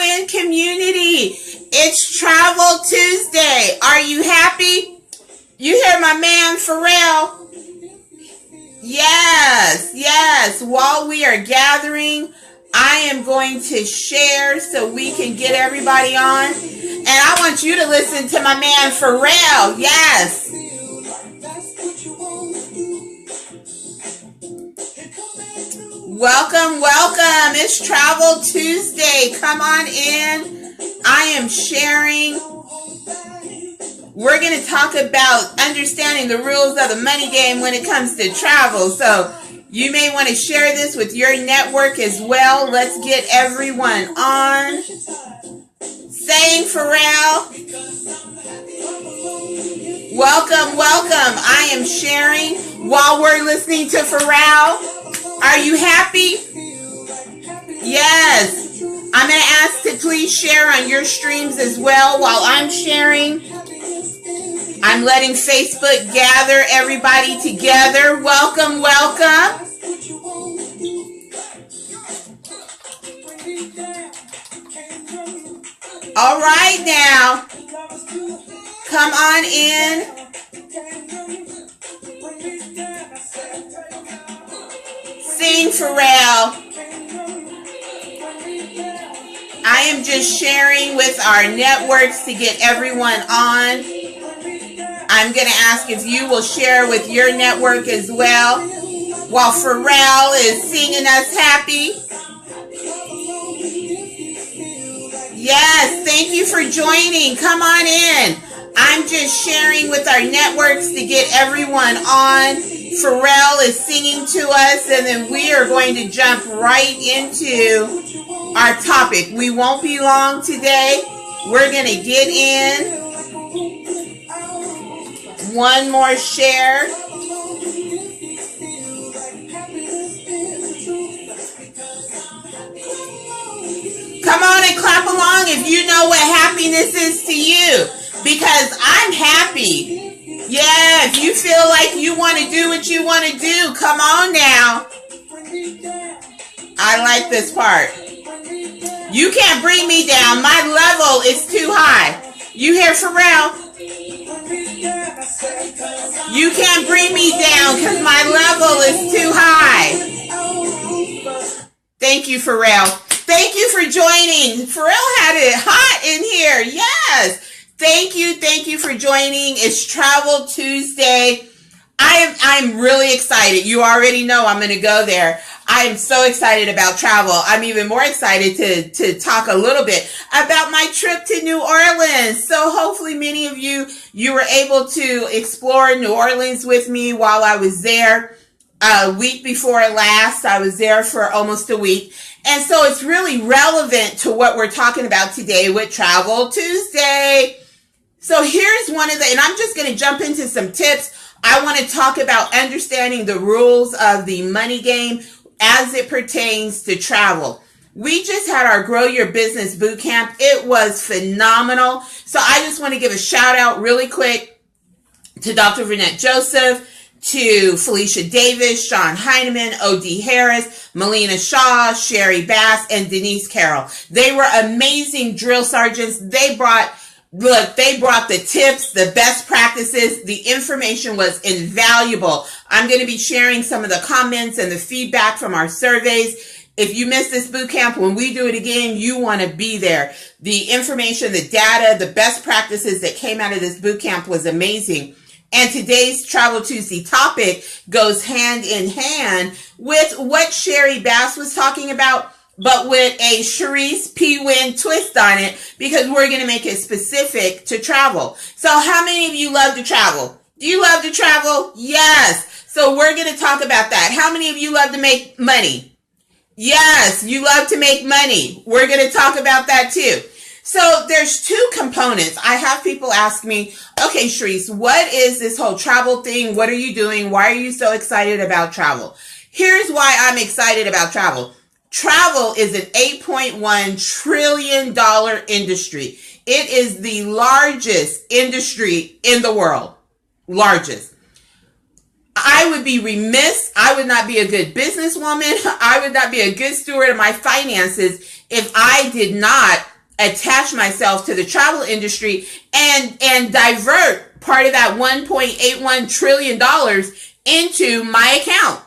P-Win community. It's Travel Tuesday. Are you happy? You hear my man Pharrell? Yes. While we are gathering, I am going to share so we can get everybody on. And I want you to listen to my man Pharrell. Yes. Welcome. It's Travel Tuesday. Come on in. I am sharing. We're going to talk about understanding the rules of the money game when it comes to travel. So you may want to share this with your network as well. Let's get everyone on. Saying Pharrell. Welcome. I am sharing while we're listening to Pharrell. Are you happy? Yes. I'm going to ask to please share on your streams as well while I'm sharing. I'm letting Facebook gather everybody together. Welcome. All right now. Come on in. Sing Pharrell. I am just sharing with our networks to get everyone on. I'm going to ask if you will share with your network as well while Pharrell is singing us happy. Yes, thank you for joining. Come on in. I'm just sharing with our networks to get everyone on. Pharrell is singing to us, and then we are going to jump right into our topic. We won't be long today. We're going to get in. One more share. Come on and clap along if you know what happiness is to you, because I'm happy. Yeah, if you feel like you want to do what you want to do, come on now. I like this part. You can't bring me down. My level is too high. You hear Pharrell? You can't bring me down because my level is too high. Thank you, Pharrell. Thank you for joining. Pharrell had it hot in here. Yes. Thank you for joining. It's Travel Tuesday. I'm really excited. You already know I'm going to go there. I am so excited about travel. I'm even more excited to talk a little bit about my trip to New Orleans. So hopefully many of you were able to explore New Orleans with me while I was there. A week before last, I was there for almost a week. And so it's really relevant to what we're talking about today with Travel Tuesday. So here's one of and I'm just going to jump into some tips. I want to talk about understanding the rules of the money game as it pertains to travel. We just had our Grow Your Business Bootcamp. It was phenomenal. So I just want to give a shout out really quick to Dr. Renette Joseph, to Felicia Davis, Sean Heineman, O.D. Harris, Melina Shaw, Sherry Bass, and Denise Carroll. They were amazing drill sergeants. They brought the tips, the best practices. The information was invaluable. I'm going to be sharing some of the comments and the feedback from our surveys. If you missed this boot camp, when we do it again, you want to be there. The information, the data, the best practices that came out of this boot camp was amazing. And today's Travel Tuesday topic goes hand in hand with what Sherry Bass was talking about, but with a Sharise P-Win twist on it, because we're going to make it specific to travel. So how many of you love to travel? Do you love to travel? Yes. So we're going to talk about that. How many of you love to make money? Yes, you love to make money. We're going to talk about that too. So there's two components. I have people ask me, okay, Sharise, what is this whole travel thing? What are you doing? Why are you so excited about travel? Here's why I'm excited about travel. Travel is an $8.1 trillion industry. It is the largest industry in the world. Largest. I would be remiss. I would not be a good businesswoman. I would not be a good steward of my finances if I did not attach myself to the travel industry and divert part of that $1.81 trillion into my account.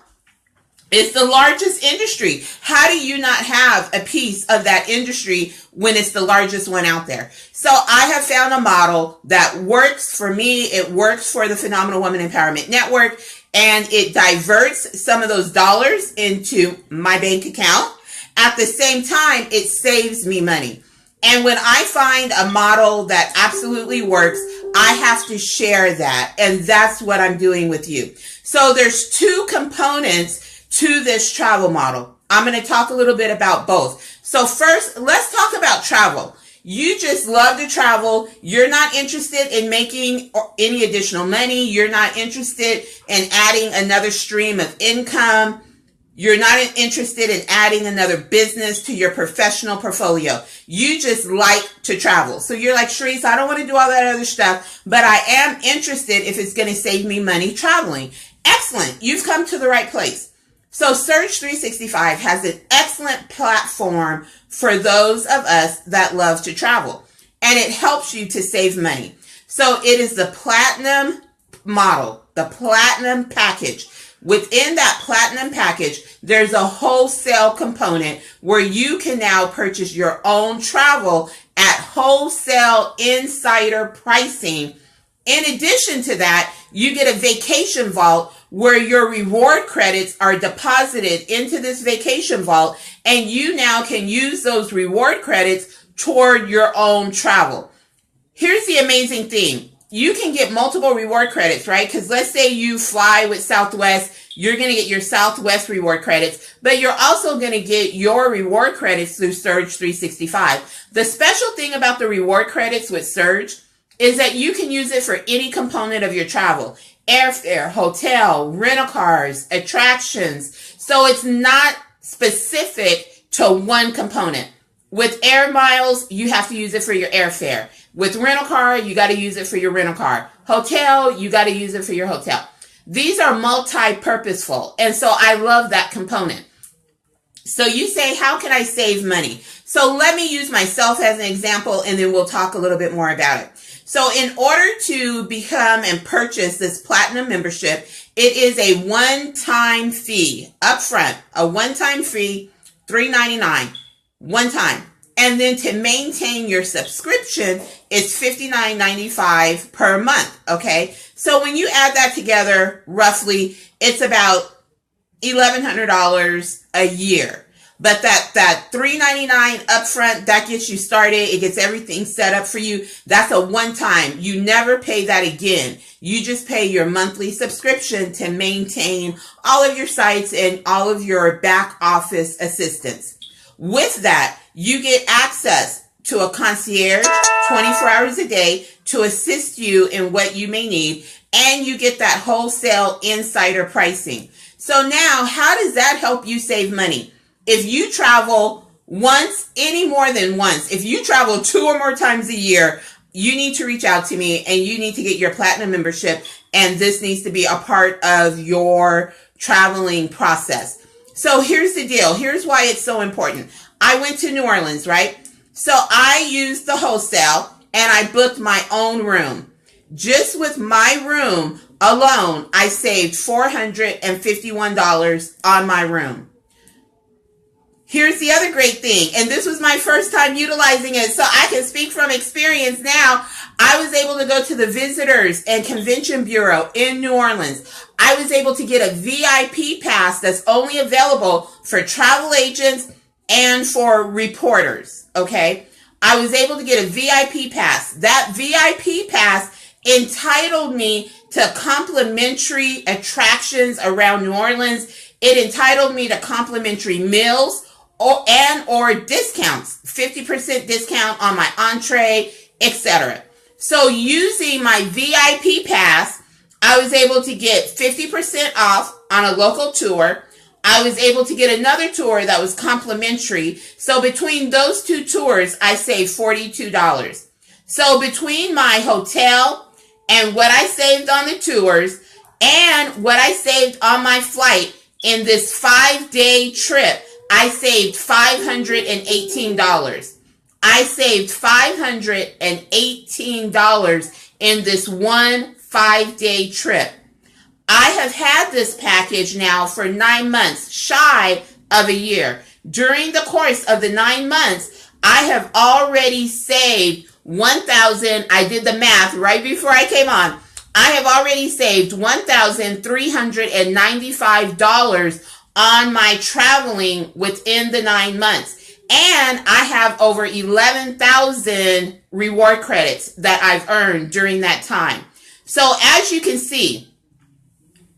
It's the largest industry. How do you not have a piece of that industry when it's the largest one out there? So I have found a model that works for me. It works for the Phenomenal Woman Empowerment Network, and it diverts some of those dollars into my bank account. At the same time, it saves me money. And when I find a model that absolutely works, I have to share that. And that's what I'm doing with you. So there's two components to this travel model. I'm going to talk a little bit about both. So first, let's talk about travel. You just love to travel. You're not interested in making any additional money. You're not interested in adding another stream of income. You're not interested in adding another business to your professional portfolio. You just like to travel. So you're like, Sharise, I don't want to do all that other stuff, but I am interested if it's going to save me money traveling. Excellent. You've come to the right place. So Surge 365 has an excellent platform for those of us that love to travel, and it helps you to save money. So it is the platinum model, the platinum package. Within that platinum package, there's a wholesale component where you can now purchase your own travel at wholesale insider pricing. In addition to that, you get a vacation vault where your reward credits are deposited into this vacation vault, and you now can use those reward credits toward your own travel. Here's the amazing thing. You can get multiple reward credits, right? Because let's say you fly with Southwest, you're going to get your Southwest reward credits, but you're also going to get your reward credits through Surge 365. The special thing about the reward credits with Surge is that you can use it for any component of your travel. Airfare, hotel, rental cars, attractions. So it's not specific to one component. With air miles, you have to use it for your airfare. With rental car, you got to use it for your rental car. Hotel, you got to use it for your hotel. These are multi-purposeful. And so I love that component. So you say, how can I save money? So let me use myself as an example, and then we'll talk a little bit more about it. So in order to become and purchase this platinum membership, it is a one-time fee upfront, a one-time fee, $3.99, one time. And then to maintain your subscription, it's $59.95 per month, okay? So when you add that together, roughly, it's about $1,100 a year. But that $3.99 upfront, that gets you started. It gets everything set up for you. That's a one-time. You never pay that again. You just pay your monthly subscription to maintain all of your sites and all of your back office assistance. With that, you get access to a concierge 24 hours a day to assist you in what you may need, and you get that wholesale insider pricing. So now, how does that help you save money? If you travel once, any more than once, if you travel 2 or more times a year, you need to reach out to me and you need to get your platinum membership, and this needs to be a part of your traveling process. So here's the deal. Here's why it's so important. I went to New Orleans, right? So I used the wholesale and I booked my own room. Just with my room alone, I saved $451 on my room. Here's the other great thing, and this was my first time utilizing it, so I can speak from experience now. I was able to go to the Visitors and Convention Bureau in New Orleans. I was able to get a VIP pass that's only available for travel agents and for reporters, okay? I was able to get a VIP pass. That VIP pass entitled me to complimentary attractions around New Orleans. It entitled me to complimentary meals or discounts, 50% discount on my entree, etc. So using my VIP pass, I was able to get 50% off on a local tour. I was able to get another tour that was complimentary. So between those two tours, I saved $42. So between my hotel and what I saved on the tours and what I saved on my flight in this 5-day trip, I saved $518. I saved $518 in this one 5-day trip. I have had this package now for 9 months, shy of a year. During the course of the 9 months, I have already saved I did the math right before I came on. I have already saved $1,395 on my traveling within the 9 months. And I have over 11,000 reward credits that I've earned during that time. So as you can see,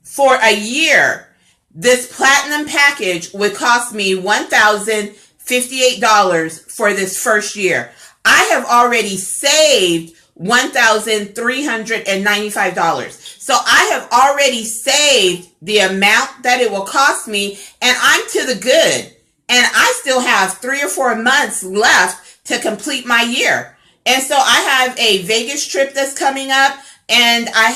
for a year, this platinum package would cost me $1,058 for this first year. I have already saved $1,395. So I have already saved the amount that it will cost me, and I'm to the good. And I still have 3 or 4 months left to complete my year. And so I have a Vegas trip that's coming up, and I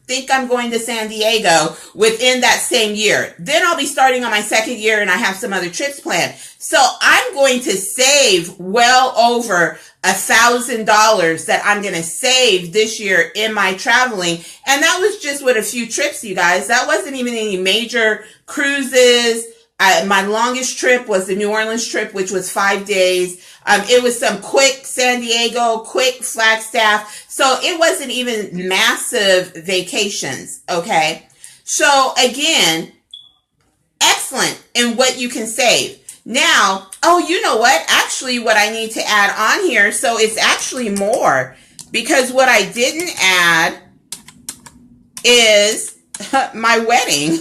think I'm going to San Diego within that same year. Then I'll be starting on my second year, and I have some other trips planned. So I'm going to save well over $1,000 that I'm going to save this year in my traveling. And that was just with a few trips, you guys. That wasn't even any major cruises. My longest trip was the New Orleans trip, which was 5 days. It was some quick San Diego, quick Flagstaff. So it wasn't even massive vacations, okay? So again, excellent in what you can save. Now, oh, you know what? Actually, what I need to add on here, so it's actually more, because what I didn't add is my wedding.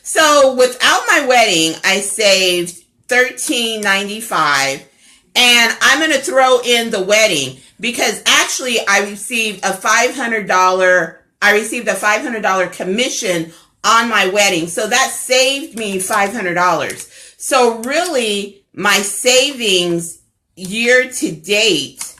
So without my wedding, I saved $1,395, and I'm going to throw in the wedding because actually I received a $500 commission on my wedding. So that saved me $500. So really my savings year to date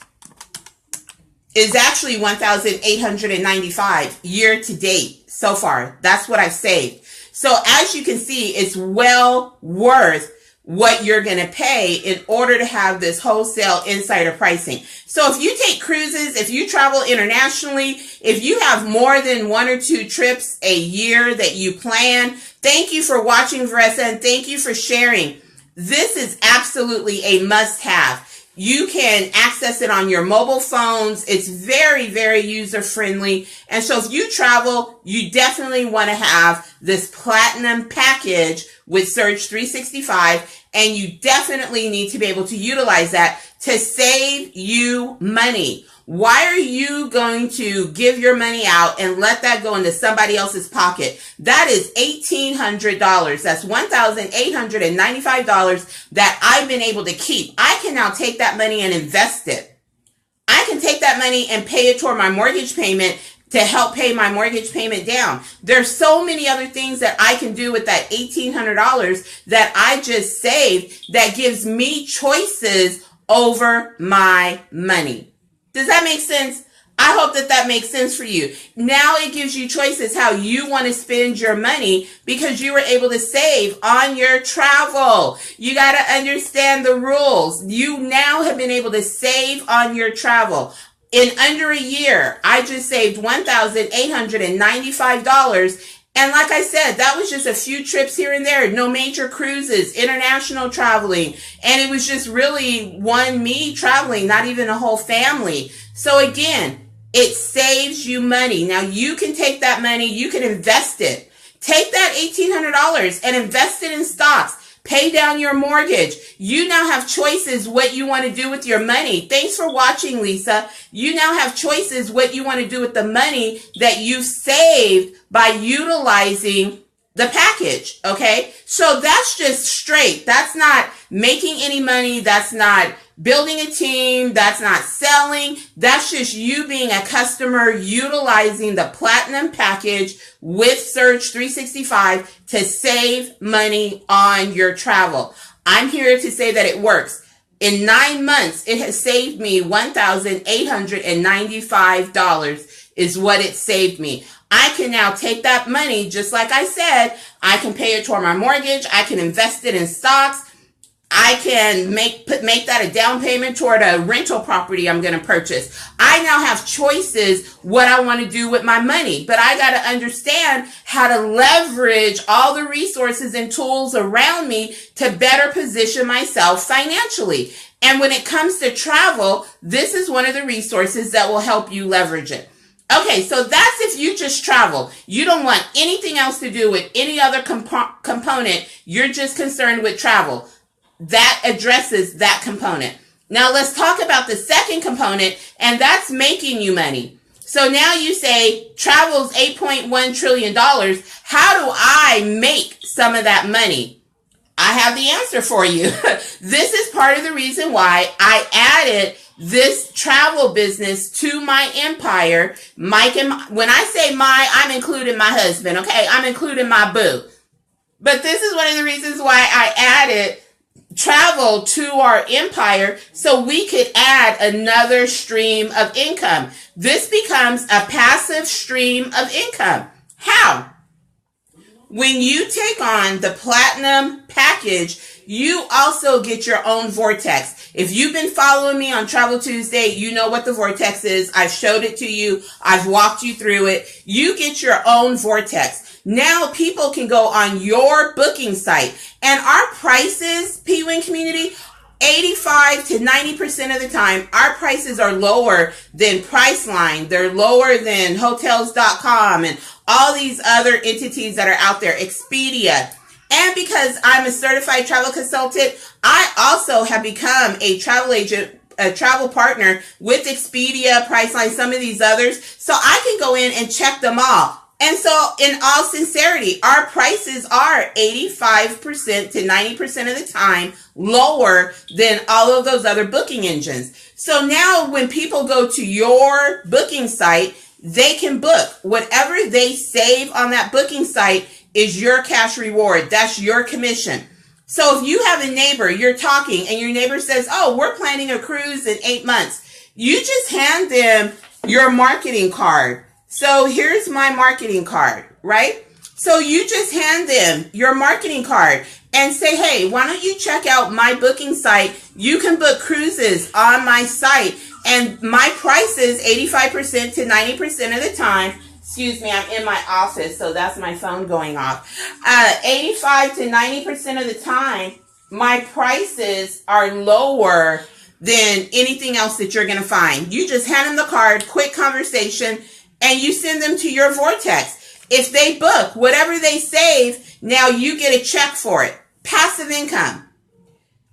is actually $1,895 year to date so far. That's what I've saved. So as you can see, it's well worth what you're going to pay in order to have this wholesale insider pricing. So if you take cruises, if you travel internationally, if you have more than 1 or 2 trips a year that you plan, thank you for watching, Vanessa, and thank you for sharing. This is absolutely a must-have. You can access it on your mobile phones. It's very, very user-friendly. And so if you travel, you definitely want to have this platinum package with Surge 365, and you definitely need to be able to utilize that to save you money. Why are you going to give your money out and let that go into somebody else's pocket? That is $1,800. That's $1,895 that I've been able to keep. I can now take that money and invest it. I can take that money and pay it toward my mortgage payment to help pay my mortgage payment down. There's so many other things that I can do with that $1,800 that I just saved that gives me choices over my money. Does that make sense? I hope that that makes sense for you. Now it gives you choices how you want to spend your money because you were able to save on your travel. You got to understand the rules. You now have been able to save on your travel. In under a year, I just saved $1,895. And like I said, that was just a few trips here and there, no major cruises, international traveling. And it was just really me traveling, not even a whole family. So again, it saves you money. Now you can take that money, you can invest it. Take that $1,800 and invest it in stocks. Pay down your mortgage. You now have choices what you want to do with your money. Thanks for watching, Lisa. You now have choices what you want to do with the money that you've saved by utilizing the package, okay? So that's just straight. That's not making any money. That's not building a team. That's not selling. That's just you being a customer utilizing the platinum package with Surge 365 to save money on your travel. I'm here to say that it works. In 9 months, it has saved me $1,895 is what it saved me. I can now take that money, just like I said, I can pay it toward my mortgage. I can invest it in stocks. I I can make that a down payment toward a rental property I'm going to purchase. I now have choices what I want to do with my money, but I got to understand how to leverage all the resources and tools around me to better position myself financially. And when it comes to travel, this is one of the resources that will help you leverage it. Okay, so that's if you just travel. You don't want anything else to do with any other component. You're just concerned with travel. That addresses that component. Now let's talk about the second component, and that's making you money. So now you say travel's $8.1 trillion. How do I make some of that money? I have the answer for you. This is part of the reason why I added this travel business to my empire. Mike and when I say I'm including my husband, okay? I'm including my boo. But this is one of the reasons why I added travel to our empire, so we could add another stream of income. This becomes a passive stream of income. How? When you take on the platinum package, you also get your own vortex. If you've been following me on Travel Tuesday, you know what the vortex is. I've showed it to you. I've walked you through it. You get your own vortex. Now people can go on your booking site, and our prices, P-Wing community, 85 to 90% of the time, our prices are lower than Priceline. They're lower than Hotels.com and all these other entities that are out there, Expedia. And because I'm a certified travel consultant, I also have become a travel agent, a travel partner with Expedia, Priceline, some of these others. So I can go in and check them all. And so in all sincerity, our prices are 85% to 90% of the time lower than all of those other booking engines. So now when people go to your booking site, they can book. Whatever they save on that booking site is your cash reward. That's your commission. So if you have a neighbor, you're talking, and your neighbor says, oh, we're planning a cruise in 8 months. You just hand them your marketing card. So here's my marketing card, right? So you just hand them your marketing card and say, hey, why don't you check out my booking site? You can book cruises on my site, and my price is 85% to 90% of the time. Excuse me, I'm in my office, so that's my phone going off. 85 to 90% of the time, my prices are lower than anything else that you're going to find. You just hand them the card, quick conversation, and you send them to your vortex. If they book, whatever they save, now you get a check for it. Passive income.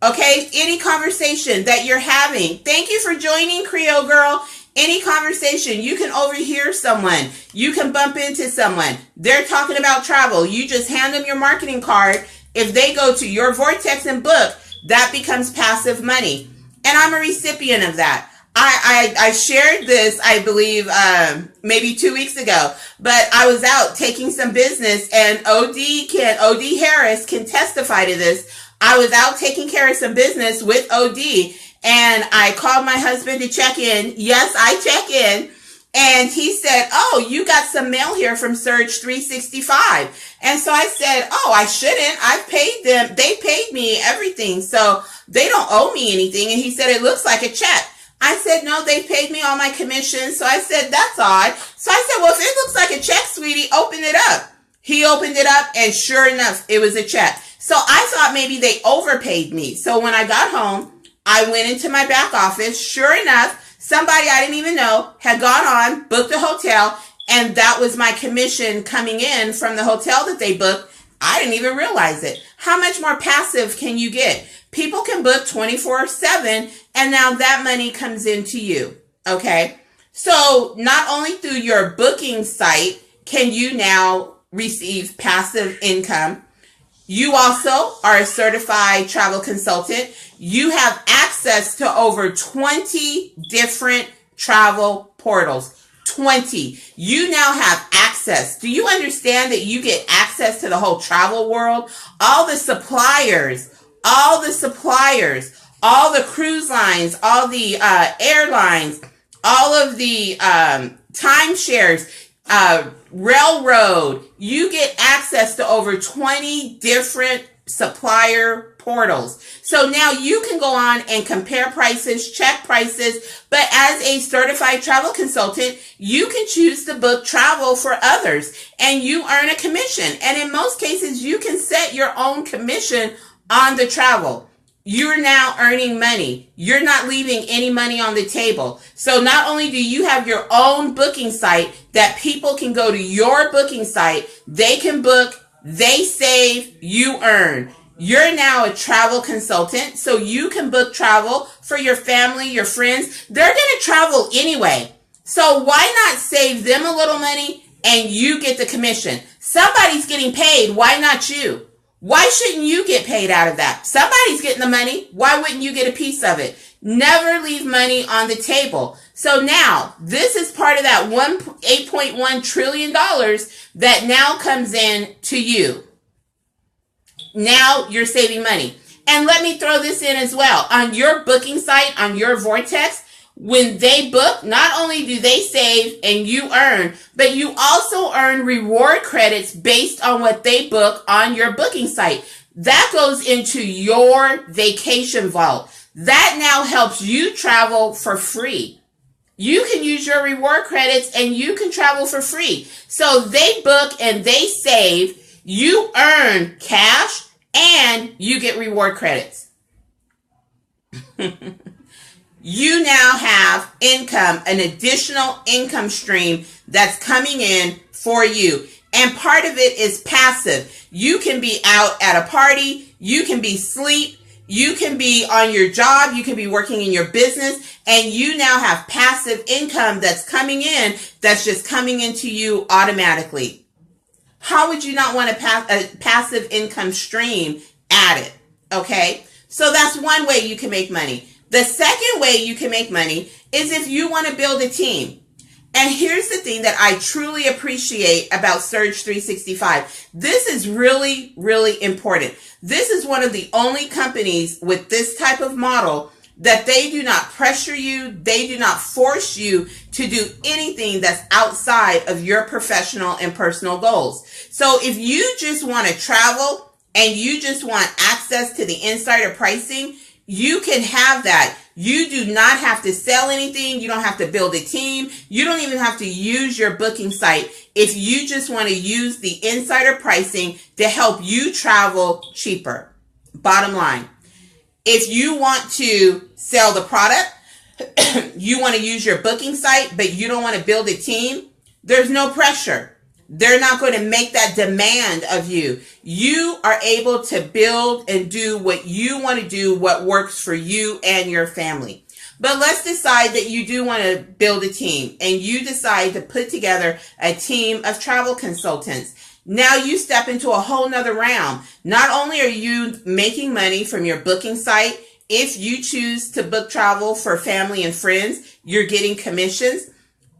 Okay? Any conversation that you're having. Thank you for joining, Creole Girl. Any conversation, you can overhear someone. You can bump into someone. They're talking about travel. You just hand them your marketing card. If they go to your vortex and book, that becomes passive money. And I'm a recipient of that. I shared this, I believe, maybe 2 weeks ago, but I was out taking some business, and OD Harris can testify to this. I was out taking care of some business with OD, and I called my husband to check in. Yes, I check in. And he said, oh, you got some mail here from Surge 365. And so I said, oh, I shouldn't. I paid them. They paid me everything, so they don't owe me anything. And he said, it looks like a check. I said, no, they paid me all my commission. So I said, that's odd. So I said, well, if it looks like a check, sweetie, open it up. He opened it up, and sure enough, it was a check. So I thought maybe they overpaid me. So when I got home, I went into my back office. Sure enough, somebody I didn't even know had gone on, booked a hotel, and that was my commission coming in from the hotel that they booked. I didn't even realize it. How much more passive can you get? People can book 24/7, and now that money comes into you, okay? So not only through your booking site can you now receive passive income, you also are a certified travel consultant. You have access to over 20 different travel portals. 20. You now have access. Do you understand that you get access to the whole travel world? All the suppliers, all the cruise lines, all the airlines, all of the timeshares, railroad. You get access to over 20 different supplier portals. So now you can go on and compare prices, check prices, but as a certified travel consultant, you can choose to book travel for others and you earn a commission. And in most cases, you can set your own commission on the travel. You're now earning money. You're not leaving any money on the table. So not only do you have your own booking site that people can go to your booking site, they can book, they save, you earn. You're now a travel consultant, so you can book travel for your family, your friends. They're going to travel anyway. So why not save them a little money and you get the commission? Somebody's getting paid. Why not you? Why shouldn't you get paid out of that? Somebody's getting the money. Why wouldn't you get a piece of it? Never leave money on the table. So now this is part of that $8.1 trillion that now comes in to you. Now you're saving money. And let me throw this in as well. On your booking site, on your Vortex, when they book, not only do they save and you earn, but you also earn reward credits based on what they book on your booking site. That goes into your vacation vault. That now helps you travel for free. You can use your reward credits and you can travel for free. So they book and they save, you earn cash, and you get reward credits. You now have income, an additional income stream that's coming in for you. And part of it is passive. You can be out at a party. You can be asleep. You can be on your job. You can be working in your business. And you now have passive income that's coming in, that's just coming into you automatically. How would you not want a passive income stream added? Okay, so that's one way you can make money. The second way you can make money is if you want to build a team. And here's the thing that I truly appreciate about Surge 365. This is really, really important. This is one of the only companies with this type of model that they do not pressure you. They do not force you to do anything that's outside of your professional and personal goals. So if you just want to travel and you just want access to the insider pricing, you can have that. You do not have to sell anything. You don't have to build a team. You don't even have to use your booking site if you just want to use the insider pricing to help you travel cheaper. Bottom line, if you want to sell the product, you want to use your booking site, but you don't want to build a team, there's no pressure. They're not going to make that demand of you. You are able to build and do what you want to do, what works for you and your family. But let's decide that you do want to build a team and you decide to put together a team of travel consultants. Now you step into a whole nother realm. Not only are you making money from your booking site, if you choose to book travel for family and friends, you're getting commissions.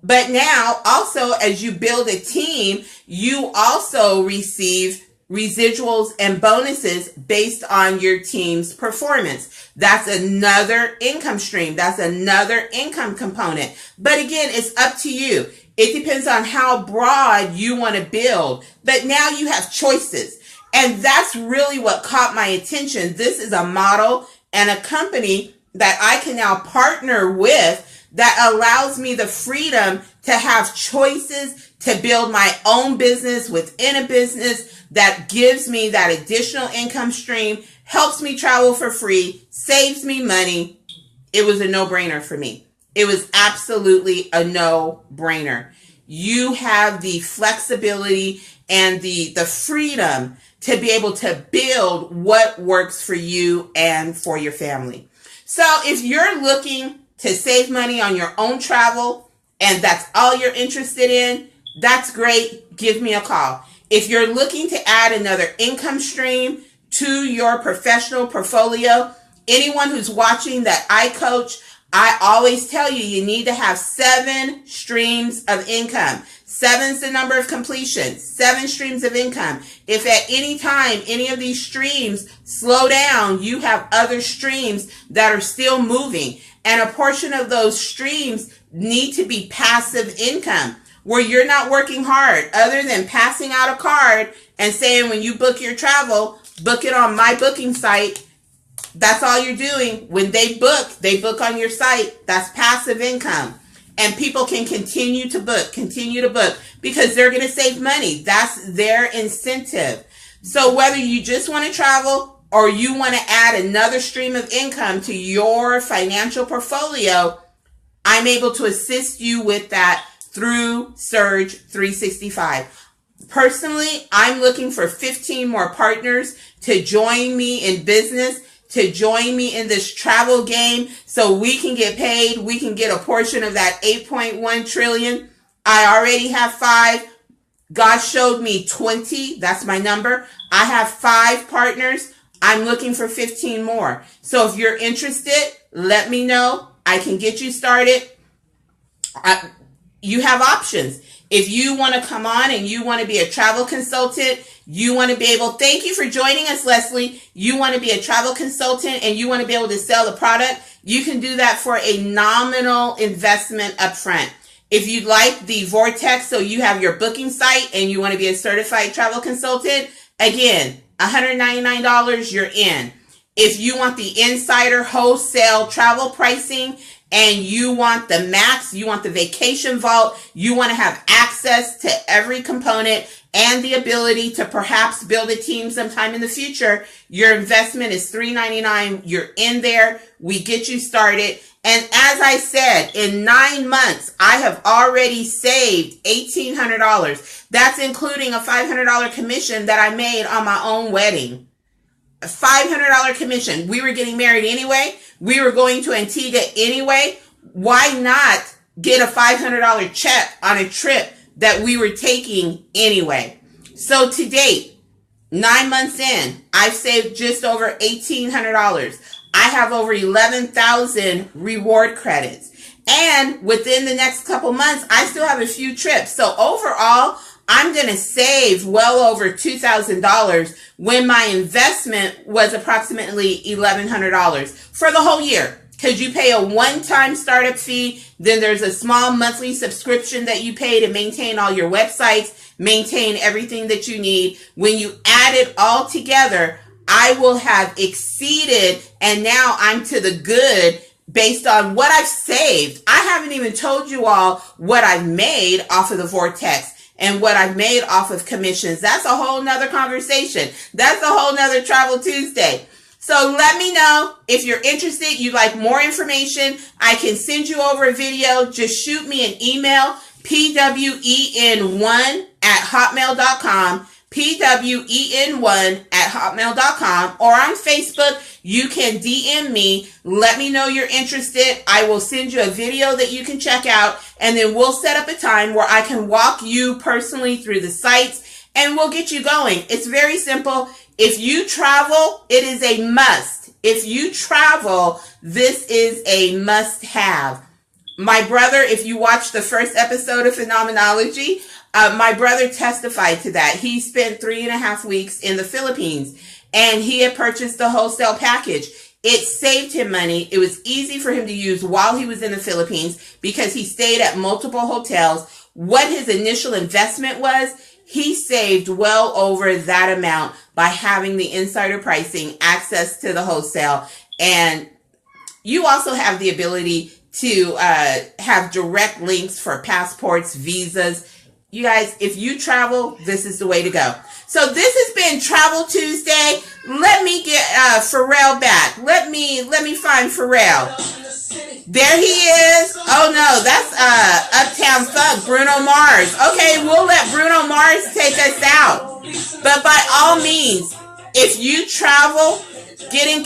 But now, also, as you build a team, you also receive residuals and bonuses based on your team's performance. That's another income stream. That's another income component. But again, it's up to you. It depends on how broad you want to build. But now you have choices. And that's really what caught my attention. This is a model and a company that I can now partner with that allows me the freedom to have choices to build my own business within a business that gives me that additional income stream, helps me travel for free, saves me money. It was a no-brainer for me. It was absolutely a no-brainer. You have the flexibility and the freedom to be able to build what works for you and for your family. So if you're looking to save money on your own travel and that's all you're interested in, that's great. Give me a call. If you're looking to add another income stream to your professional portfolio, anyone who's watching that I coach, I always tell you, you need to have 7 streams of income. 7's the number of completion. 7 streams of income. If at any time any of these streams slow down, you have other streams that are still moving. And a portion of those streams need to be passive income, where you're not working hard other than passing out a card and saying, when you book your travel, book it on my booking site That's all you're doing. When they book on your site. That's passive income. And people can continue to book, because they're going to save money. That's their incentive. So whether you just want to travel or you want to add another stream of income to your financial portfolio, I'm able to assist you with that through Surge 365. Personally, I'm looking for 15 more partners to join me in business, to join me in this travel game, so we can get paid. We can get a portion of that 8.1 trillion. I already have 5. God showed me 20. That's my number. I have 5 partners. I'm looking for 15 more. So if you're interested, let me know. I can get you started. You have options. If you want to come on and you want to be a travel consultant, you want to be able, thank you for joining us, Leslie. You want to be a travel consultant and you want to be able to sell the product, you can do that for a nominal investment upfront. If you'd like the Vortex, so you have your booking site and you want to be a certified travel consultant, again, $199, you're in. If you want the insider wholesale travel pricing and you want the max, you want the vacation vault, you want to have access to every component and the ability to perhaps build a team sometime in the future, your investment is $399. You're in there. We get you started. And as I said, in 9 months, I have already saved $1,800. That's including a $500 commission that I made on my own wedding. A $500 commission. We were getting married anyway. We were going to Antigua anyway. Why not get a $500 check on a trip that we were taking anyway? So to date, 9 months in, I've saved just over $1,800. I have over 11,000 reward credits. And within the next couple months, I still have a few trips. So overall, I'm going to save well over $2,000 when my investment was approximately $1,100 for the whole year. Because you pay a one-time startup fee, then there's a small monthly subscription that you pay to maintain all your websites, maintain everything that you need. When you add it all together, I will have exceeded, and now I'm to the good based on what I've saved. I haven't even told you all what I've made off of the Vortex and what I've made off of commissions. That's a whole nother conversation. That's a whole nother Travel Tuesday. So let me know if you're interested, you'd like more information. I can send you over a video. Just shoot me an email, pwen1@hotmail.com, pwen1@hotmail.com, or on Facebook, you can DM me. Let me know you're interested. I will send you a video that you can check out, and then we'll set up a time where I can walk you personally through the sites, and we'll get you going. It's very simple. If you travel, it is a must. If you travel, this is a must-have. My brother, if you watched the first episode of Phenomenology, my brother testified to that. He spent 3.5 weeks in the Philippines, and he had purchased the wholesale package. It saved him money. It was easy for him to use while he was in the Philippines because he stayed at multiple hotels. What his initial investment was, he saved well over that amount by having the insider pricing, access to the wholesale, and you also have the ability to have direct links for passports, visas. You guys, if you travel, this is the way to go. So this has been Travel Tuesday. Let me get Pharrell back. Let me find Pharrell. There he is. Oh no, that's Uptown Funk, Bruno Mars. Okay, we'll let Bruno Mars take us out. But by all means, if you travel, get in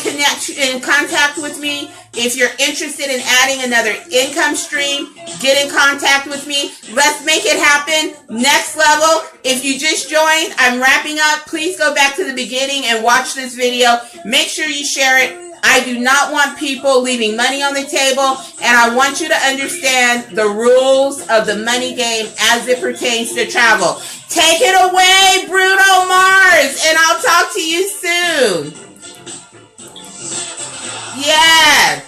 contact with me. If you're interested in adding another income stream, get in contact with me. Let's make it happen. Next level. If you just joined, I'm wrapping up. Please go back to the beginning and watch this video. Make sure you share it. I do not want people leaving money on the table, and I want you to understand the rules of the money game as it pertains to travel. Take it away, Bruno Mars, and I'll talk to you soon. Yes.